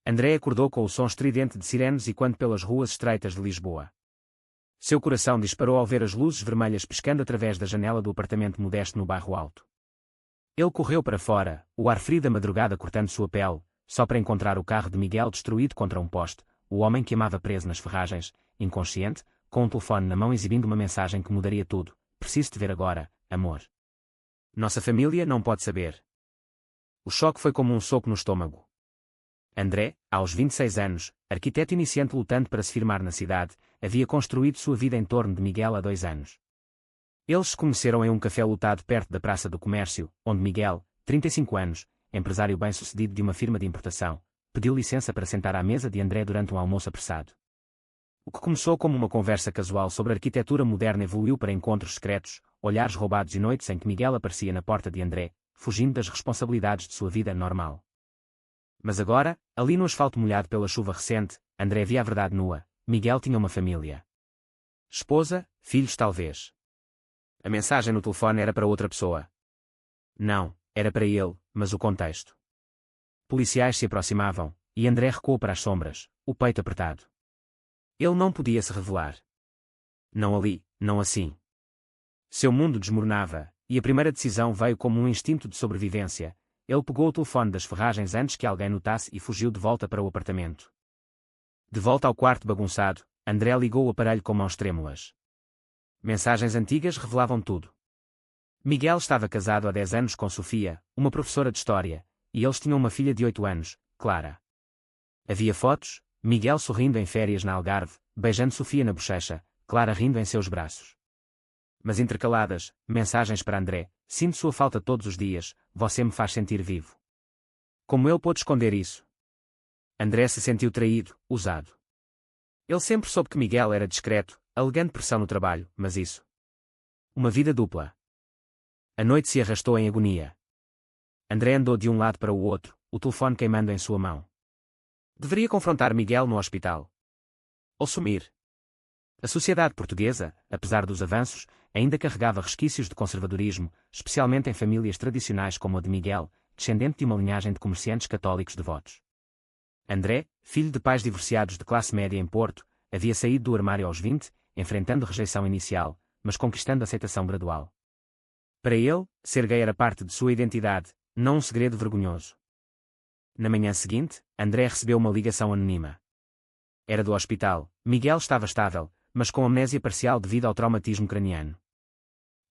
André acordou com o som estridente de sirenes e quando pelas ruas estreitas de Lisboa. Seu coração disparou ao ver as luzes vermelhas piscando através da janela do apartamento modesto no bairro Alto. Ele correu para fora, o ar frio da madrugada cortando sua pele, só para encontrar o carro de Miguel destruído contra um poste, o homem que amava preso nas ferragens, inconsciente, com um telefone na mão exibindo uma mensagem que mudaria tudo. Preciso te ver agora, amor. Nossa família não pode saber. O choque foi como um soco no estômago. André, aos 26 anos, arquiteto iniciante lutando para se firmar na cidade, havia construído sua vida em torno de Miguel há 2 anos. Eles se conheceram em um café lotado perto da Praça do Comércio, onde Miguel, 35 anos, empresário bem-sucedido de uma firma de importação, pediu licença para sentar à mesa de André durante um almoço apressado. O que começou como uma conversa casual sobre arquitetura moderna evoluiu para encontros secretos, olhares roubados e noites em que Miguel aparecia na porta de André, fugindo das responsabilidades de sua vida normal. Mas agora, ali no asfalto molhado pela chuva recente, André via a verdade nua. Miguel tinha uma família. Esposa, filhos talvez. A mensagem no telefone era para outra pessoa. Não, era para ele, mas o contexto. Policiais se aproximavam, e André recuou para as sombras, o peito apertado. Ele não podia se revelar. Não ali, não assim. Seu mundo desmoronava, e a primeira decisão veio como um instinto de sobrevivência. Ele pegou o telefone das ferragens antes que alguém notasse e fugiu de volta para o apartamento. De volta ao quarto bagunçado, André ligou o aparelho com mãos trêmulas. Mensagens antigas revelavam tudo. Miguel estava casado há 10 anos com Sofia, uma professora de história, e eles tinham uma filha de 8 anos, Clara. Havia fotos, Miguel sorrindo em férias na Algarve, beijando Sofia na bochecha, Clara rindo em seus braços. Mas intercaladas, mensagens para André: sinto sua falta todos os dias, você me faz sentir vivo. Como ele pôde esconder isso? André se sentiu traído, usado. Ele sempre soube que Miguel era discreto, alegando pressão no trabalho, mas isso. Uma vida dupla. A noite se arrastou em agonia. André andou de um lado para o outro, o telefone queimando em sua mão. Deveria confrontar Miguel no hospital. Ou sumir. A sociedade portuguesa, apesar dos avanços, ainda carregava resquícios de conservadorismo, especialmente em famílias tradicionais como a de Miguel, descendente de uma linhagem de comerciantes católicos devotos. André, filho de pais divorciados de classe média em Porto, havia saído do armário aos 20, enfrentando rejeição inicial, mas conquistando aceitação gradual. Para ele, ser gay era parte de sua identidade, não um segredo vergonhoso. Na manhã seguinte, André recebeu uma ligação anônima. Era do hospital. Miguel estava estável, mas com amnésia parcial devido ao traumatismo craniano.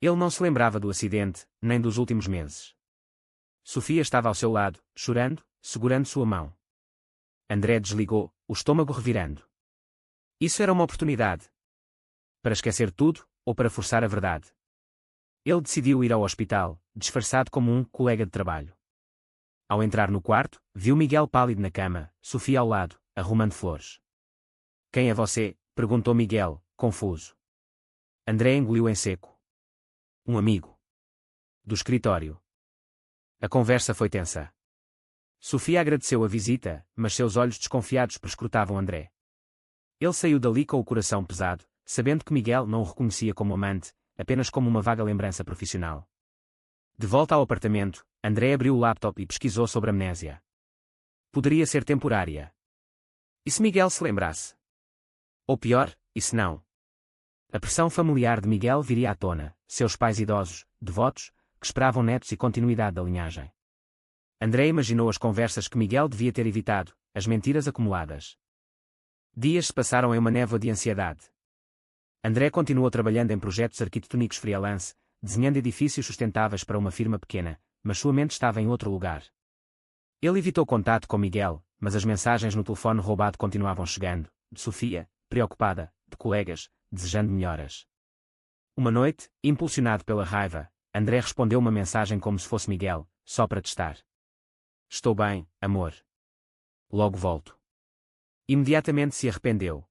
Ele não se lembrava do acidente, nem dos últimos meses. Sofia estava ao seu lado, chorando, segurando sua mão. André desligou, o estômago revirando. Isso era uma oportunidade. Para esquecer tudo, ou para forçar a verdade. Ele decidiu ir ao hospital, disfarçado como um colega de trabalho. Ao entrar no quarto, viu Miguel pálido na cama, Sofia ao lado, arrumando flores. Quem é você? Perguntou Miguel, confuso. André engoliu em seco. Um amigo. Do escritório. A conversa foi tensa. Sofia agradeceu a visita, mas seus olhos desconfiados perscrutavam André. Ele saiu dali com o coração pesado, sabendo que Miguel não o reconhecia como amante, apenas como uma vaga lembrança profissional. De volta ao apartamento, André abriu o laptop e pesquisou sobre amnésia. Poderia ser temporária. E se Miguel se lembrasse? Ou pior, e se não? A pressão familiar de Miguel viria à tona, seus pais idosos, devotos, que esperavam netos e continuidade da linhagem. André imaginou as conversas que Miguel devia ter evitado, as mentiras acumuladas. Dias se passaram em uma névoa de ansiedade. André continuou trabalhando em projetos arquitetônicos freelance, desenhando edifícios sustentáveis para uma firma pequena, mas sua mente estava em outro lugar. Ele evitou contato com Miguel, mas as mensagens no telefone roubado continuavam chegando, de Sofia, preocupada, de colegas, desejando melhoras. Uma noite, impulsionado pela raiva, André respondeu uma mensagem como se fosse Miguel, só para testar. Estou bem, amor. Logo volto. Imediatamente se arrependeu.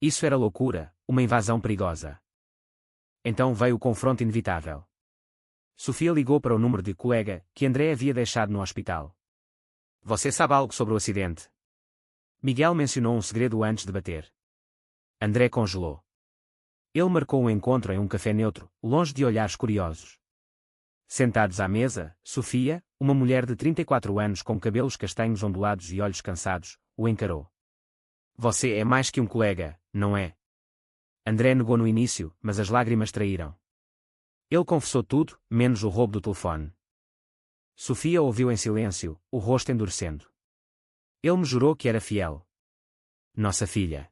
Isso era loucura, uma invasão perigosa. Então veio o confronto inevitável. Sofia ligou para o número de colega que André havia deixado no hospital. Você sabe algo sobre o acidente? Miguel mencionou um segredo antes de bater. André congelou. Ele marcou um encontro em um café neutro, longe de olhares curiosos. Sentados à mesa, Sofia, uma mulher de 34 anos com cabelos castanhos ondulados e olhos cansados, o encarou. Você é mais que um colega, não é? André negou no início, mas as lágrimas traíram. Ele confessou tudo, menos o roubo do telefone. Sofia ouviu em silêncio, o rosto endurecendo. Ele me jurou que era fiel. Nossa filha.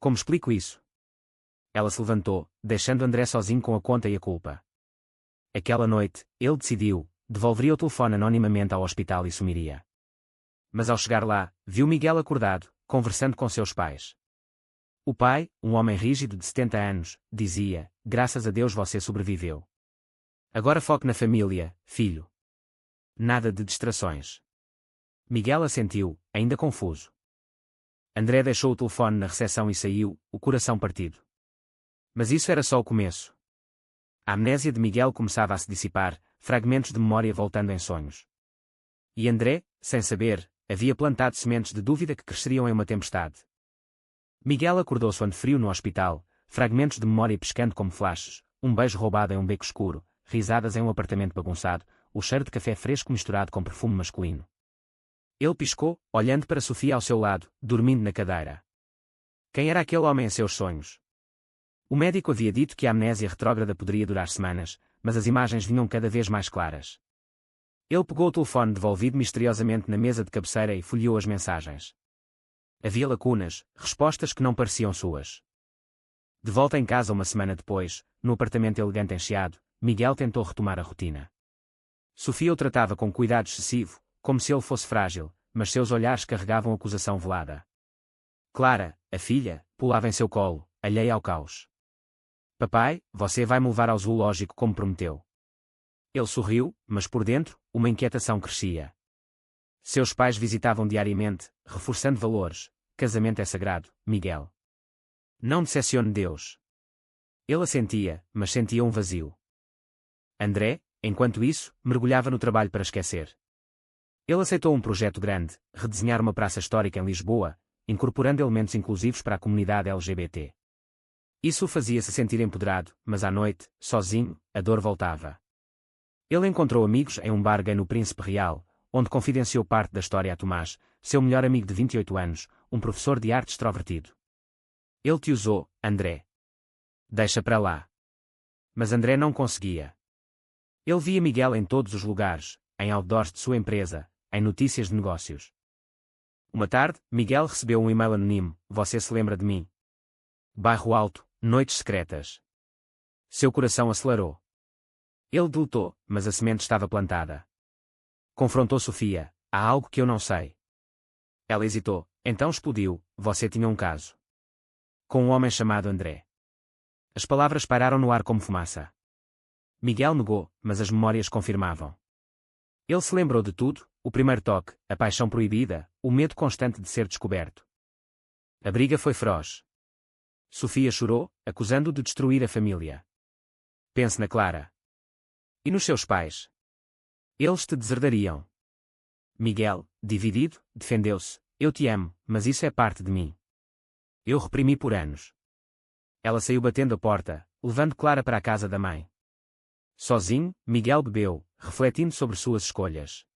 Como explico isso? Ela se levantou, deixando André sozinho com a conta e a culpa. Aquela noite, ele decidiu, devolveria o telefone anonimamente ao hospital e sumiria. Mas ao chegar lá, viu Miguel acordado, conversando com seus pais. O pai, um homem rígido de 70 anos, dizia: graças a Deus você sobreviveu. Agora foque na família, filho. Nada de distrações. Miguel assentiu, ainda confuso. André deixou o telefone na recepção e saiu, o coração partido. Mas isso era só o começo. A amnésia de Miguel começava a se dissipar, fragmentos de memória voltando em sonhos. E André, sem saber, havia plantado sementes de dúvida que cresceriam em uma tempestade. Miguel acordou suando frio no hospital, fragmentos de memória pescando como flashes, um beijo roubado em um beco escuro, risadas em um apartamento bagunçado, o cheiro de café fresco misturado com perfume masculino. Ele piscou, olhando para Sofia ao seu lado, dormindo na cadeira. Quem era aquele homem em seus sonhos? O médico havia dito que a amnésia retrógrada poderia durar semanas, mas as imagens vinham cada vez mais claras. Ele pegou o telefone devolvido misteriosamente na mesa de cabeceira e folheou as mensagens. Havia lacunas, respostas que não pareciam suas. De volta em casa uma semana depois, no apartamento elegante encheado, Miguel tentou retomar a rotina. Sofia o tratava com cuidado excessivo, como se ele fosse frágil, mas seus olhares carregavam acusação velada. Clara, a filha, pulava em seu colo, alheia ao caos. Papai, você vai me levar ao zoológico como prometeu. Ele sorriu, mas por dentro, uma inquietação crescia. Seus pais visitavam diariamente, reforçando valores. Casamento é sagrado, Miguel. Não decepcione Deus. Ele assentia, mas sentia um vazio. André, enquanto isso, mergulhava no trabalho para esquecer. Ele aceitou um projeto grande, redesenhar uma praça histórica em Lisboa, incorporando elementos inclusivos para a comunidade LGBT. Isso o fazia-se sentir empoderado, mas à noite, sozinho, a dor voltava. Ele encontrou amigos em um bar gay no Príncipe Real, onde confidenciou parte da história a Tomás, seu melhor amigo de 28 anos, um professor de arte extrovertido. Ele te usou, André. Deixa para lá. Mas André não conseguia. Ele via Miguel em todos os lugares, em outdoors de sua empresa, em notícias de negócios. Uma tarde, Miguel recebeu um e-mail anónimo: você se lembra de mim? Bairro Alto, noites secretas. Seu coração acelerou. Ele deletou, mas a semente estava plantada. Confrontou Sofia: há algo que eu não sei. Ela hesitou, então explodiu: você tinha um caso. Com um homem chamado André. As palavras pairaram no ar como fumaça. Miguel negou, mas as memórias confirmavam. Ele se lembrou de tudo: o primeiro toque, a paixão proibida, o medo constante de ser descoberto. A briga foi feroz. Sofia chorou, acusando-o de destruir a família. Pense na Clara. E nos seus pais? Eles te deserdariam. Miguel, dividido, defendeu-se: eu te amo, mas isso é parte de mim. Eu reprimi por anos. Ela saiu batendo a porta, levando Clara para a casa da mãe. Sozinho, Miguel bebeu, refletindo sobre suas escolhas.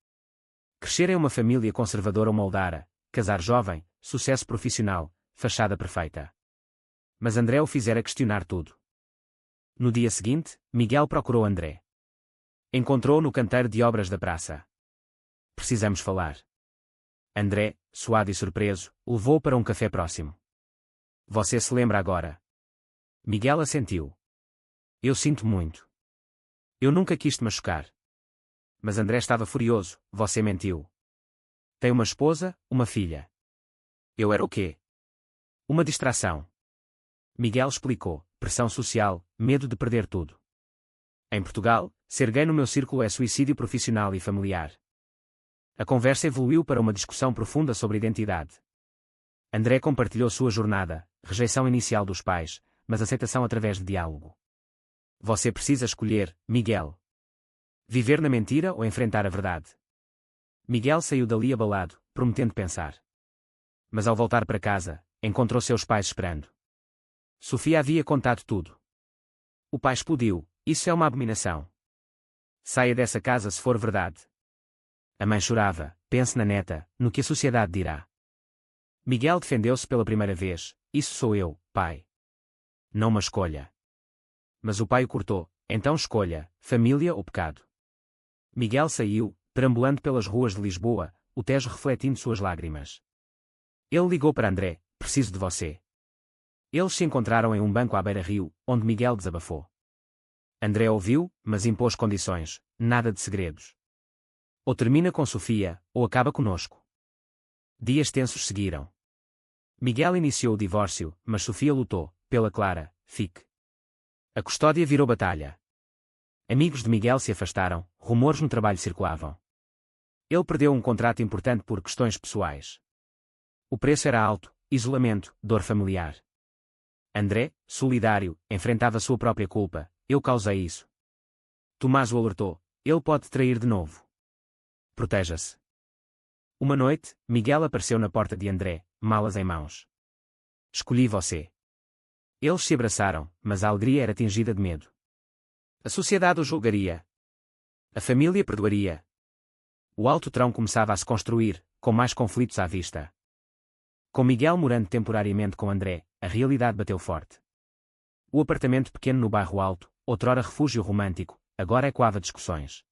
Crescer em uma família conservadora o moldara, casar jovem, sucesso profissional, fachada perfeita. Mas André o fizera questionar tudo. No dia seguinte, Miguel procurou André. Encontrou-o no canteiro de obras da praça. Precisamos falar. André, suado e surpreso, o levou para um café próximo. Você se lembra agora? Miguel assentiu. Eu sinto muito. Eu nunca quis te machucar. Mas André estava furioso: você mentiu. Tem uma esposa, uma filha. Eu era o quê? Uma distração. Miguel explicou: pressão social, medo de perder tudo. Em Portugal, ser gay no meu círculo é suicídio profissional e familiar. A conversa evoluiu para uma discussão profunda sobre identidade. André compartilhou sua jornada: rejeição inicial dos pais, mas aceitação através de diálogo. Você precisa escolher, Miguel. Viver na mentira ou enfrentar a verdade? Miguel saiu dali abalado, prometendo pensar. Mas ao voltar para casa, encontrou seus pais esperando. Sofia havia contado tudo. O pai explodiu: isso é uma abominação. Saia dessa casa se for verdade. A mãe chorava. Pense na neta, no que a sociedade dirá. Miguel defendeu-se pela primeira vez. Isso sou eu, pai. Não uma escolha. Mas o pai o cortou. Então escolha, família ou pecado. Miguel saiu, perambulando pelas ruas de Lisboa, o Tejo refletindo suas lágrimas. Ele ligou para André. Preciso de você. Eles se encontraram em um banco à beira-rio, onde Miguel desabafou. André ouviu, mas impôs condições. Nada de segredos. Ou termina com Sofia, ou acaba conosco. Dias tensos seguiram. Miguel iniciou o divórcio, mas Sofia lutou, pela Clara, fique. A custódia virou batalha. Amigos de Miguel se afastaram, rumores no trabalho circulavam. Ele perdeu um contrato importante por questões pessoais. O preço era alto, isolamento, dor familiar. André, solidário, enfrentava sua própria culpa. Eu causei isso. Tomás o alertou. Ele pode trair de novo. Proteja-se. Uma noite, Miguel apareceu na porta de André, malas em mãos. Escolhi você. Eles se abraçaram, mas a alegria era tingida de medo. A sociedade o julgaria. A família perdoaria. O alto trão começava a se construir, com mais conflitos à vista. Com Miguel morando temporariamente com André, a realidade bateu forte. O apartamento pequeno no bairro Alto, outrora refúgio romântico, agora ecoava discussões.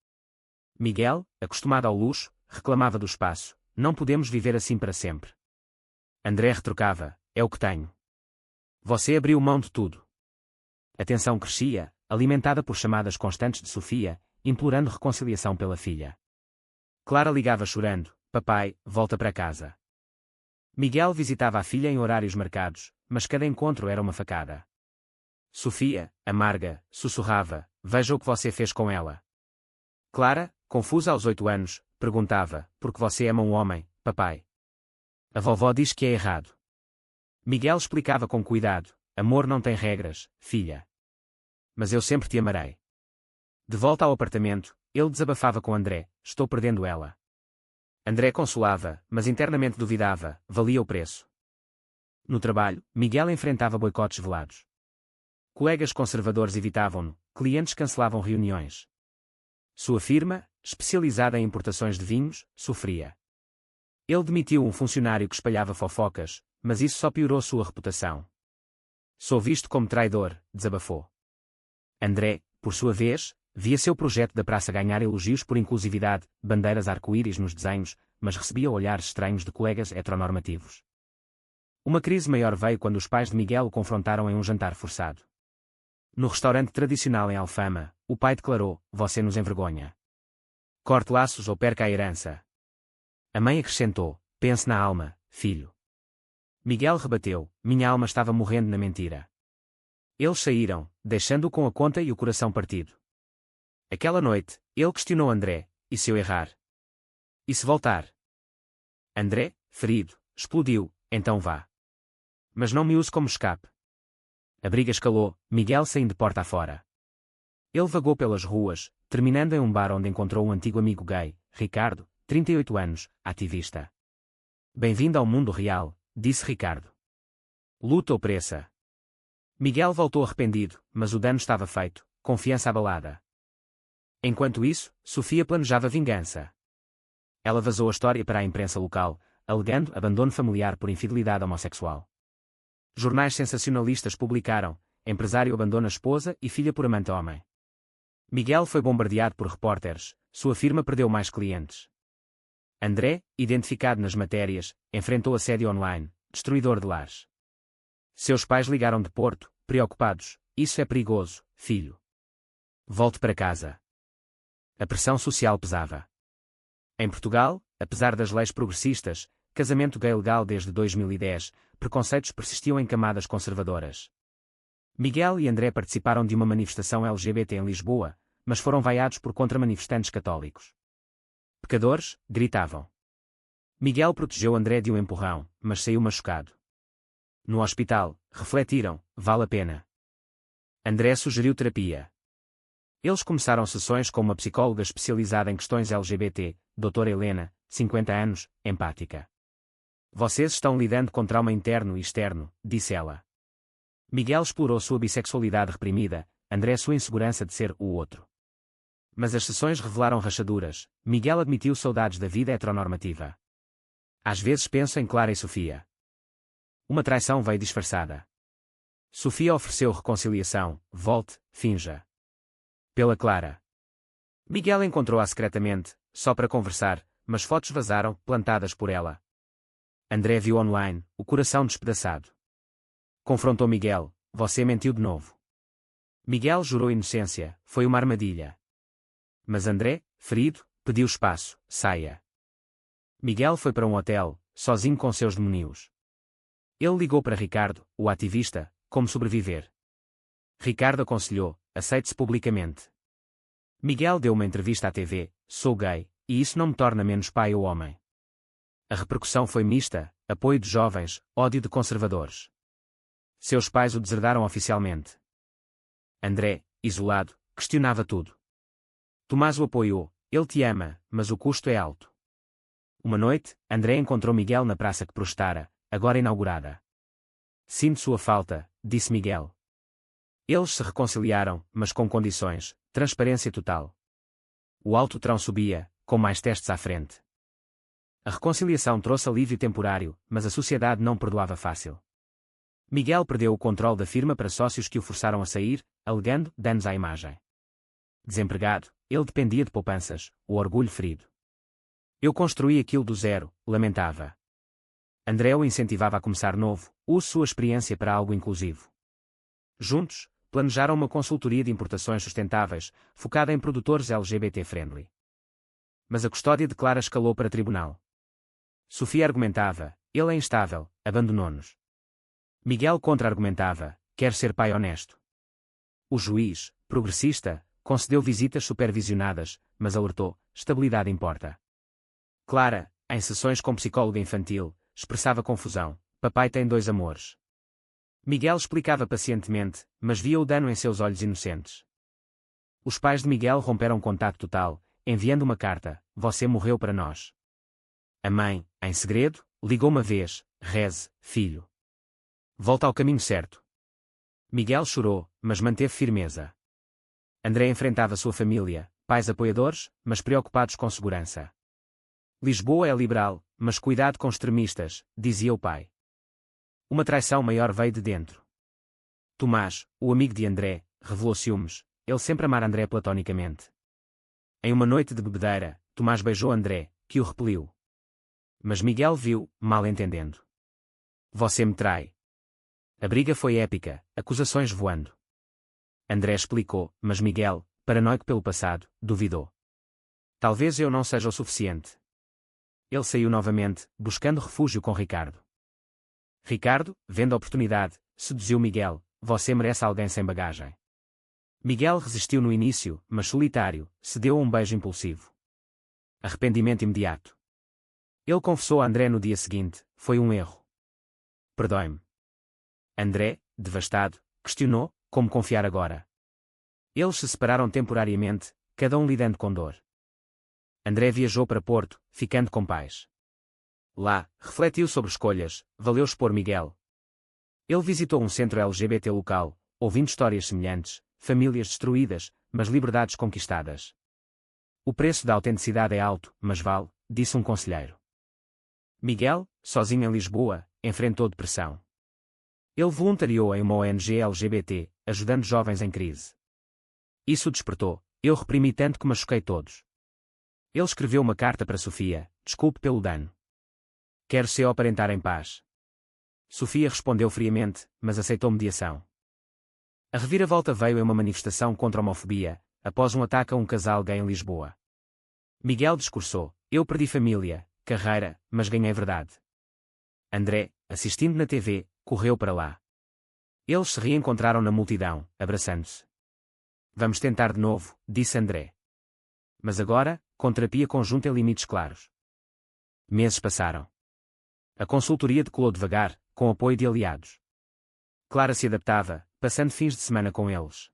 Miguel, acostumado ao luxo, reclamava do espaço. Não podemos viver assim para sempre. André retrucava. É o que tenho. Você abriu mão de tudo. A tensão crescia, alimentada por chamadas constantes de Sofia, implorando reconciliação pela filha. Clara ligava chorando. Papai, volta para casa. Miguel visitava a filha em horários marcados, mas cada encontro era uma facada. Sofia, amarga, sussurrava. Veja o que você fez com ela. Clara, confusa aos 8 anos, perguntava. Por que você ama um homem, papai? A vovó diz que é errado. Miguel explicava com cuidado. Amor não tem regras, filha. Mas eu sempre te amarei. De volta ao apartamento, ele desabafava com André. Estou perdendo ela. André consolava, mas internamente duvidava. Valia o preço. No trabalho, Miguel enfrentava boicotes velados. Colegas conservadores evitavam-no, clientes cancelavam reuniões. Sua firma, especializada em importações de vinhos, sofria. Ele demitiu um funcionário que espalhava fofocas, mas isso só piorou sua reputação. Sou visto como traidor, desabafou. André, por sua vez, via seu projeto da praça ganhar elogios por inclusividade, bandeiras arco-íris nos desenhos, mas recebia olhares estranhos de colegas heteronormativos. Uma crise maior veio quando os pais de Miguel o confrontaram em um jantar forçado. No restaurante tradicional em Alfama, o pai declarou: você nos envergonha. Corte laços ou perca a herança. A mãe acrescentou: pense na alma, filho. Miguel rebateu: minha alma estava morrendo na mentira. Eles saíram, deixando-o com a conta e o coração partido. Aquela noite, ele questionou André: e se eu errar? E se voltar? André, ferido, explodiu: então vá. Mas não me use como escape. A briga escalou, Miguel saindo de porta afora. Ele vagou pelas ruas, terminando em um bar onde encontrou um antigo amigo gay, Ricardo, 38 anos, ativista. Bem-vindo ao mundo real, disse Ricardo. Luta ou preça. Miguel voltou arrependido, mas o dano estava feito, confiança abalada. Enquanto isso, Sofia planejava vingança. Ela vazou a história para a imprensa local, alegando abandono familiar por infidelidade homossexual. Jornais sensacionalistas publicaram: empresário abandona esposa e filha por amante homem. Miguel foi bombardeado por repórteres, sua firma perdeu mais clientes. André, identificado nas matérias, enfrentou assédio online, destruidor de lares. Seus pais ligaram de Porto, preocupados: isso é perigoso, filho. Volte para casa. A pressão social pesava. Em Portugal, apesar das leis progressistas, casamento gay legal desde 2010, preconceitos persistiam em camadas conservadoras. Miguel e André participaram de uma manifestação LGBT em Lisboa, mas foram vaiados por contramanifestantes católicos. Pecadores, gritavam. Miguel protegeu André de um empurrão, mas saiu machucado. No hospital, refletiram: vale a pena. André sugeriu terapia. Eles começaram sessões com uma psicóloga especializada em questões LGBT, Dra. Helena, 50 anos, empática. Vocês estão lidando com trauma interno e externo, disse ela. Miguel explorou sua bissexualidade reprimida, André sua insegurança de ser o outro. Mas as sessões revelaram rachaduras. Miguel admitiu saudades da vida heteronormativa. Às vezes penso em Clara e Sofia. Uma traição veio disfarçada. Sofia ofereceu reconciliação, volte, finja. Pela Clara. Miguel encontrou-a secretamente, só para conversar, mas fotos vazaram, plantadas por ela. André viu online, o coração despedaçado. Confrontou Miguel, você mentiu de novo. Miguel jurou inocência, foi uma armadilha. Mas André, ferido, pediu espaço, saia. Miguel foi para um hotel, sozinho com seus demônios. Ele ligou para Ricardo, o ativista, como sobreviver. Ricardo aconselhou, aceite-se publicamente. Miguel deu uma entrevista à TV, sou gay, e isso não me torna menos pai ou homem. A repercussão foi mista, apoio de jovens, ódio de conservadores. Seus pais o deserdaram oficialmente. André, isolado, questionava tudo. Tomás o apoiou, ele te ama, mas o custo é alto. Uma noite, André encontrou Miguel na praça que prostara, agora inaugurada. Sinto sua falta, disse Miguel. Eles se reconciliaram, mas com condições, transparência total. O alto trão subia, com mais testes à frente. A reconciliação trouxe alívio temporário, mas a sociedade não perdoava fácil. Miguel perdeu o controle da firma para sócios que o forçaram a sair, alegando danos à imagem. Desempregado, ele dependia de poupanças, o orgulho ferido. Eu construí aquilo do zero, lamentava. André o incentivava a começar novo, use sua experiência para algo inclusivo. Juntos, planejaram uma consultoria de importações sustentáveis, focada em produtores LGBT-friendly. Mas a custódia de Clara escalou para tribunal. Sofia argumentava, ele é instável, abandonou-nos. Miguel contra-argumentava, quer ser pai honesto. O juiz, progressista, concedeu visitas supervisionadas, mas alertou, estabilidade importa. Clara, em sessões com psicóloga infantil, expressava confusão, papai tem 2 amores. Miguel explicava pacientemente, mas via o dano em seus olhos inocentes. Os pais de Miguel romperam contato total, enviando uma carta, você morreu para nós. A mãe, em segredo, ligou uma vez, reze, filho. Volta ao caminho certo. Miguel chorou, mas manteve firmeza. André enfrentava sua família, pais apoiadores, mas preocupados com segurança. Lisboa é liberal, mas cuidado com extremistas, dizia o pai. Uma traição maior veio de dentro. Tomás, o amigo de André, revelou ciúmes, ele sempre amara André platonicamente. Em uma noite de bebedeira, Tomás beijou André, que o repeliu. Mas Miguel viu, mal entendendo. Você me trai. A briga foi épica, acusações voando. André explicou, mas Miguel, paranoico pelo passado, duvidou. Talvez eu não seja o suficiente. Ele saiu novamente, buscando refúgio com Ricardo. Ricardo, vendo a oportunidade, seduziu Miguel, você merece alguém sem bagagem. Miguel resistiu no início, mas solitário, cedeu a um beijo impulsivo. Arrependimento imediato. Ele confessou a André no dia seguinte, foi um erro. Perdoe-me. André, devastado, questionou, como confiar agora? Eles se separaram temporariamente, cada um lidando com dor. André viajou para Porto, ficando com pais. Lá, refletiu sobre escolhas, valeu expor Miguel. Ele visitou um centro LGBT local, ouvindo histórias semelhantes, famílias destruídas, mas liberdades conquistadas. O preço da autenticidade é alto, mas vale, disse um conselheiro. Miguel, sozinho em Lisboa, enfrentou depressão. Ele voluntariou em uma ONG LGBT, ajudando jovens em crise. Isso o despertou, eu reprimi tanto que machuquei todos. Ele escreveu uma carta para Sofia, desculpe pelo dano. Quero se aparentar em paz. Sofia respondeu friamente, mas aceitou mediação. A reviravolta veio em uma manifestação contra a homofobia, após um ataque a um casal gay em Lisboa. Miguel discursou, eu perdi família, carreira, mas ganhei verdade. André, assistindo na TV, correu para lá. Eles se reencontraram na multidão, abraçando-se. Vamos tentar de novo, disse André. Mas agora, com terapia conjunta e limites claros. Meses passaram. A consultoria decolou devagar, com apoio de aliados. Clara se adaptava, passando fins de semana com eles.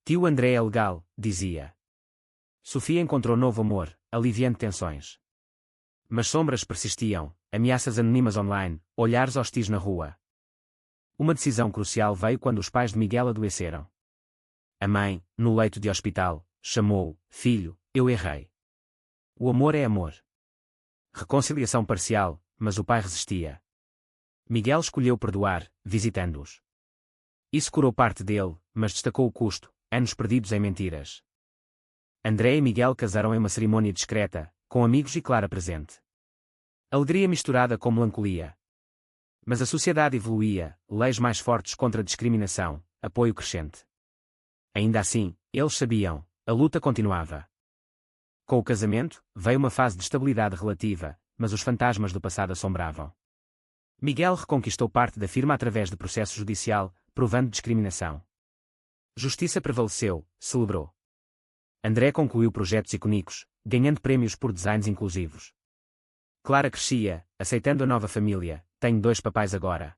Tio André é legal, dizia. Sofia encontrou novo amor, aliviando tensões. Mas sombras persistiam, ameaças anônimas online, olhares hostis na rua. Uma decisão crucial veio quando os pais de Miguel adoeceram. A mãe, no leito de hospital, chamou-o: filho, eu errei. O amor é amor. Reconciliação parcial, mas o pai resistia. Miguel escolheu perdoar, visitando-os. Isso curou parte dele, mas destacou o custo: anos perdidos em mentiras. André e Miguel casaram em uma cerimônia discreta, com amigos e Clara presente. Alegria misturada com melancolia. Mas a sociedade evoluía, leis mais fortes contra a discriminação, apoio crescente. Ainda assim, eles sabiam, a luta continuava. Com o casamento, veio uma fase de estabilidade relativa, mas os fantasmas do passado assombravam. Miguel reconquistou parte da firma através de processo judicial, provando discriminação. Justiça prevaleceu, celebrou. André concluiu projetos icônicos, ganhando prémios por designs inclusivos. Clara crescia, aceitando a nova família: tenho 2 papais agora.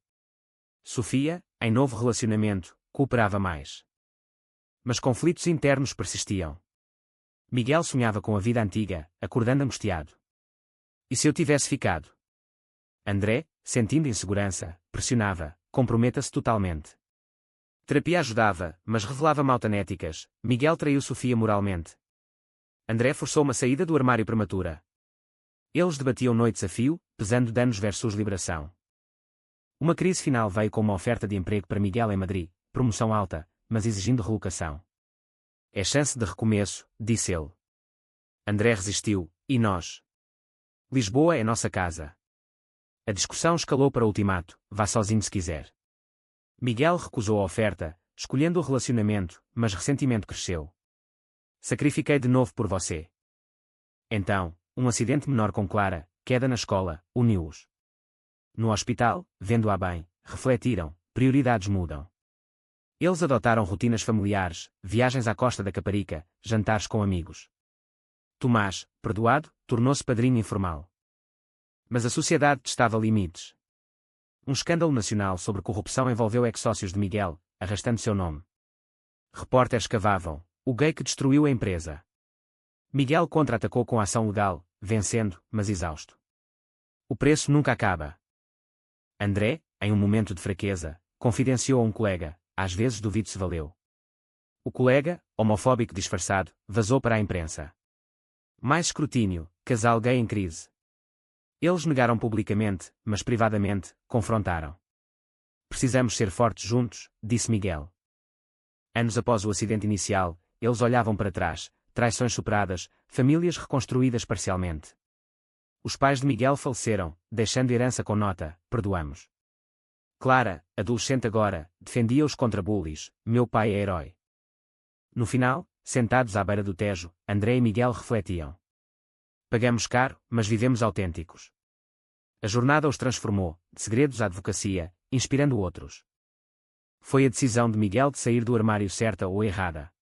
Sofia, em novo relacionamento, cooperava mais. Mas conflitos internos persistiam. Miguel sonhava com a vida antiga, acordando angustiado. E se eu tivesse ficado? André, sentindo insegurança, pressionava: comprometa-se totalmente. Terapia ajudava, mas revelava maltanéticas. Miguel traiu Sofia moralmente. André forçou uma saída do armário prematura. Eles debatiam noites a fio, pesando danos versus liberação. Uma crise final veio com uma oferta de emprego para Miguel em Madrid, promoção alta, mas exigindo relocação. É chance de recomeço, disse ele. André resistiu: e nós? Lisboa é nossa casa. A discussão escalou para o ultimato: vá sozinho se quiser. Miguel recusou a oferta, escolhendo o relacionamento, mas ressentimento cresceu. Sacrifiquei de novo por você. Então, um acidente menor com Clara, queda na escola, uniu-os. No hospital, vendo-a bem, refletiram: prioridades mudam. Eles adotaram rotinas familiares, viagens à costa da Caparica, jantares com amigos. Tomás, perdoado, tornou-se padrinho informal. Mas a sociedade testava limites. Um escândalo nacional sobre corrupção envolveu ex-sócios de Miguel, arrastando seu nome. Repórteres cavavam: o gay que destruiu a empresa. Miguel contra-atacou com ação legal, vencendo, mas exausto. O preço nunca acaba. André, em um momento de fraqueza, confidenciou a um colega: às vezes duvido se valeu. O colega, homofóbico disfarçado, vazou para a imprensa. Mais escrutínio: casal gay em crise. Eles negaram publicamente, mas privadamente, confrontaram. Precisamos ser fortes juntos, disse Miguel. Anos após o acidente inicial, eles olhavam para trás: traições superadas, famílias reconstruídas parcialmente. Os pais de Miguel faleceram, deixando herança com nota: perdoamos. Clara, adolescente agora, defendia-os contra bullies: meu pai é herói. No final, sentados à beira do Tejo, André e Miguel refletiam: pagamos caro, mas vivemos autênticos. A jornada os transformou, de segredos à advocacia, inspirando outros. Foi a decisão de Miguel de sair do armário certa ou errada.